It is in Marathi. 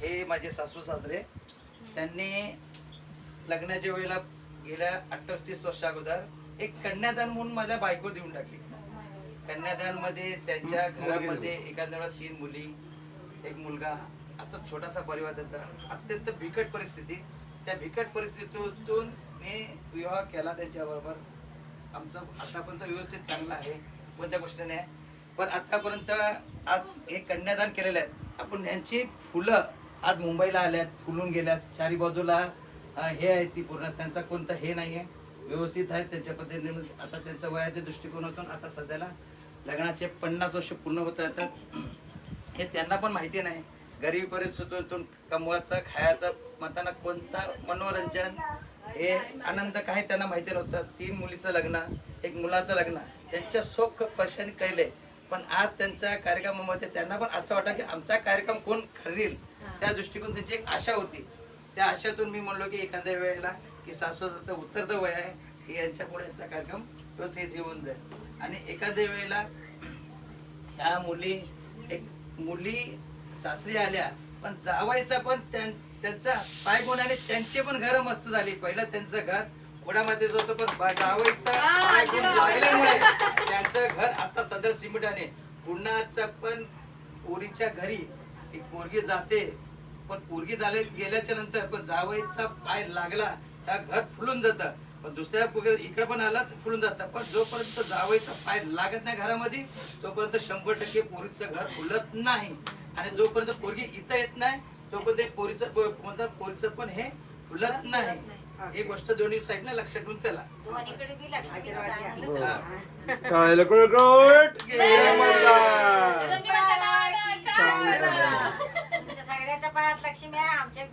हे माझे सासू सासरे, त्यांनी लग्नाच्या वेळेला गेल्या 38-30 वर्षा अगोदर एक कन्यादान म्हणून माझ्या बायको देऊन टाकली. कन्यादान मध्ये त्यांच्या घरामध्ये एखाद्या वेळा 3 मुली, 1 मुलगा, असा छोटासा परिवार त्याचा. अत्यंत बिकट परिस्थिती. त्या बिकट परिस्थितीतून मी विवाह केला त्यांच्याबरोबर. आमचं आतापर्यंत व्यवस्थित चांगलं आहे, कोणत्या गोष्टीने. पण आतापर्यंत आज हे कन्यादान केलेलं आहे आपण. यांची फुलं आज मुंबईला आल्यात, फुलून गेल्यात. चारी बाजूला हे आहे ती पूर्ण, त्यांचा कोणता हे नाही आहे, व्यवस्थित आहे त्यांच्या पद्धतीने. आता त्यांच्या वयाच्या दृष्टिकोनातून आता सध्याला लग्नाचे 50 वर्ष पूर्ण होत येतात. हे त्यांना पण माहिती नाही. गरीब परिस्थितीतून कमवायचं, खायचं, म्हणताना कोणता मनोरंजन, हे आनंद काही त्यांना माहिती नव्हतं. 3 मुलीचं लग्न, 1 मुलाचं लग्न त्यांच्या सोख पैशाने केले. पण आज त्यांच्या कार्यक्रमामध्ये त्यांना पण असं वाटतं की आमचा कार्यक्रम कोण करेल, त्या दृष्टिकोन त्यांची एक आशा होती. त्या आशातून मी म्हणलो की एखाद्या वेळेला की सासवचं उतरतं वय आहे की यांच्या पुढे यांचा कार्यक्रम व्यवस्थित होऊन जाईल. आणि एखाद्या वेळेला ह्या मुली सासरी आल्या, पण जावायचा पण त्यांचा पायगुणाने त्यांची पण घर मस्त झाली. पहिलं त्यांचं घर उडामध्ये होतं, पण जावायचा पायगुण लागल्यामुळे त्यांचं घर आता सदर सिमेंटाने. पुन्हाचं पण पोरीच्या घरी एक पोरगी जाते, पण पोरगी गेल्याच्या नंतर पण जावायचा पाय लागला त्या घर फुलून जातं. पण दुसऱ्या इकडे पण आला तर फुलून जातं. पण जोपर्यंत जावायचा पाय लागत नाही घरामध्ये तोपर्यंत 100% पोरीचं घर फुलत नाही. आणि जोपर्यंत पोरगी इथं येत नाही तोपर्यंत पोरीचं पण हे फुलत नाही. ही गोष्ट दोन्ही साईडला लक्षात ठेवून चला. सगळ्याच्या पायात लक्ष्मी आहे आमच्या.